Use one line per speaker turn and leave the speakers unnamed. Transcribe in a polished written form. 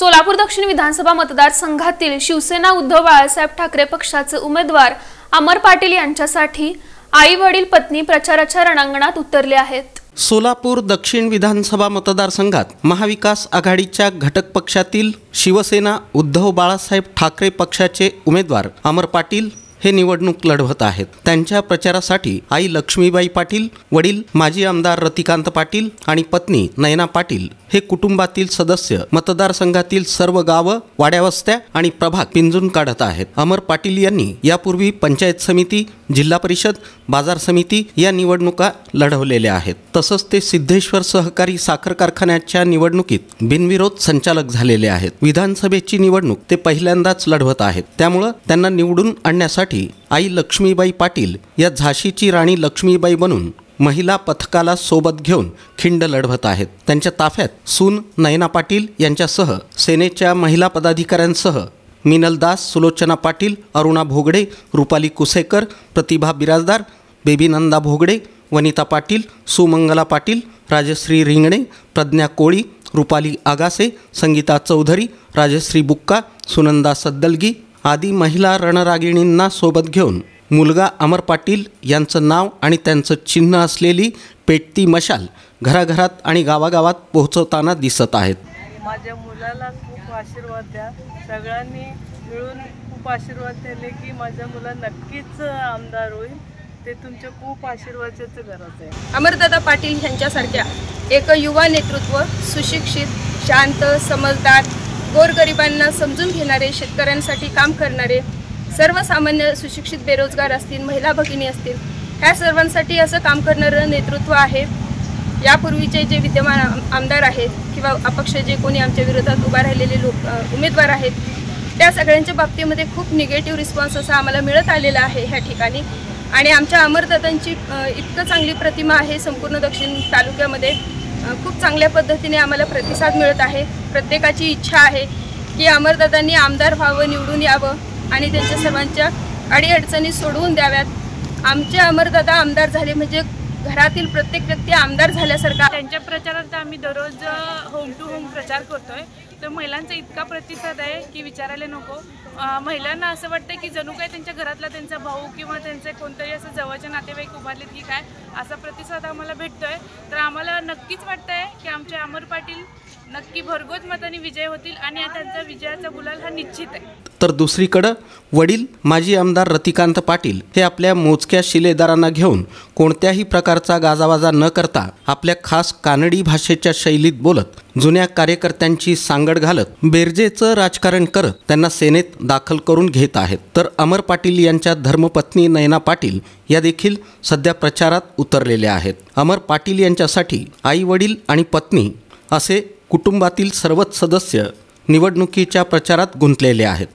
सोलापूर दक्षिण विधानसभा मतदारसंघातील शिवसेना उद्धव बाळासाहेब ठाकरे पक्षाचे उमेदवार अमर पाटील यांच्यासाठी आई वडील पत्नी प्रचाराच्या रणांगणात उतरले आहेत।
सोलापूर दक्षिण विधानसभा मतदारसंघात महाविकास आघाडीच्या घटक पक्षातील शिवसेना उद्धव बाळासाहेब ठाकरे पक्षाचे उमेदवार अमर पाटील हे निवडणूक लढवत आहेत। त्यांच्या प्रचारासाठी आई लक्ष्मीबाई पाटील, वडील माजी आमदार रतिकांत पाटील आणि पत्नी नयना पाटील हे कुटुंबातील सदस्य मतदारसंघातील सर्व गावं, वाड्यावस्त्या आणि प्रभाग पिंजून काढत आहेत। अमर पाटील यांनी यापूर्वी पंचायत समिती, जिल्हा परिषद, बाजार समिती या निवडणुका लढवलेल्या आहेत। तसंच ते सिद्धेश्वर सहकारी साखर कारखान्याच्या निवडणुकीत बिनविरोध संचालक झालेले आहेत। विधानसभेची निवडणूक ते पहिल्यांदाच लढवत आहेत। त्यामुळे त्यांना निवडून आणण्यासाठी आई लक्ष्मीबाई पाटील या झाशीची राणी लक्ष्मीबाई बनून महिला पथकाला सोबत घेऊन खिंड लढवत आहेत। त्यांच्या ताफ्यात सून नयना पाटील यांच्यासह सेनेच्या महिला पदाधिकाऱ्यांसह मिनल दास, सुलोचना पाटील, अरुणा भोगडे, रुपाली कुसेकर, प्रतिभा बिराजदार, बेबी नंदा भोगडे, वनिता पाटील, सुमंगला पाटील, राजश्री रिंगणे, प्रज्ञा कोळी, रुपाली आगासे, संगीता चौधरी, राजश्री बुक्का, सुनंदा सद्दलगी आदी महिला रणरागिणींना सोबत घेऊन मुलगा अमर पाटील यांचं नाव आणि त्यांचं चिन्ह असलेली पेटती मशाल घराघरात आणि गावागावात पोहोचवताना दिसत आहेत।
माझ्या मुलाला खूप आशीर्वाद द्या, सगळ्यांनी मिळून खूप आशीर्वाद दिले की माझ्या मुला नक्कीच आमदार होईल। ते तुमच्या खूप आशीर्वादाचं गरज आहे।
अमरदादा पाटील यांच्यासारख्या एक युवा नेतृत्व, सुशिक्षित, शांत, समजदार, गोरगरिबांना समजून घेणारे, शेतकऱ्यांसाठी काम करणारे, सर्वसामान्य सुशिक्षित बेरोजगार असतील, महिला भगिनी असतील, ह्या सर्वांसाठी असं काम करणारं नेतृत्व आहे। यापूर्वीचे जे विद्यमान आमदार आहेत किंवा अपक्ष जे कोणी आमच्या विरोधात उभा राहिलेले उमेदवार आहेत त्या सगळ्यांच्या बाबतीमध्ये खूप निगेटिव्ह रिस्पॉन्स असा आम्हाला मिळत आलेला आहे ह्या ठिकाणी। आणि आमच्या अमरदादांची इतकं चांगली प्रतिमा आहे संपूर्ण दक्षिण तालुक्यामध्ये। खूप चांगल्या पद्धतीने आम्हाला प्रतिसाद मिळत आहे। प्रत्येकाची इच्छा आहे की अमरदादांनी आमदार व्हावं, निवडून यावं आणि त्यांच्या सर्वांच्या अडीअडचणी सोडवून द्याव्यात। आमचे अमरदादा आमदार झाले म्हणजे घरातील प्रत्येक व्यक्ती आमदार झाल्यासारखा।
त्यांच्या प्रचारात आम्ही दररोज होम टू होम प्रचार करतोय, तर महिलांचा इतका प्रतिसाद आहे की विचारायला नको। महिलांना असं वाटतं की जणू काय त्यांच्या घरातला त्यांचा भाऊ किंवा त्यांचे कोणतरी असं जवळचे नातेवाईक उभारलेत की काय, असा प्रतिसाद आम्हाला भेटतोय। तर आम्हाला नक्कीच वाटतंय की आमचे अमर पाटील नक्की भरघोस मताने विजय होतील आणि त्यांचा विजयाचा गुलाल हा निश्चित आहे।
तर दुसरीकडे वडील माजी आमदार रतिकांत पाटील हे आपल्या मोजक्या शिलेदारांना घेऊन कोणत्याही प्रकारचा गाजावाजा न करता आपल्या खास कानडी भाषेच्या शैलीत बोलत, जुन्या कार्यकर्त्यांची सांगड घालत बेरजेचं राजकारण करत त्यांना सेनेत दाखल करून घेत आहेत। तर अमर पाटील यांच्या धर्मपत्नी नयना पाटील या देखील सध्या प्रचारात उतरलेल्या आहेत। अमर पाटील यांच्यासाठी आई वडील आणि पत्नी असे कुटुंबातील सर्वच सदस्य निवडणुकीच्या प्रचारात गुंतलेले आहेत।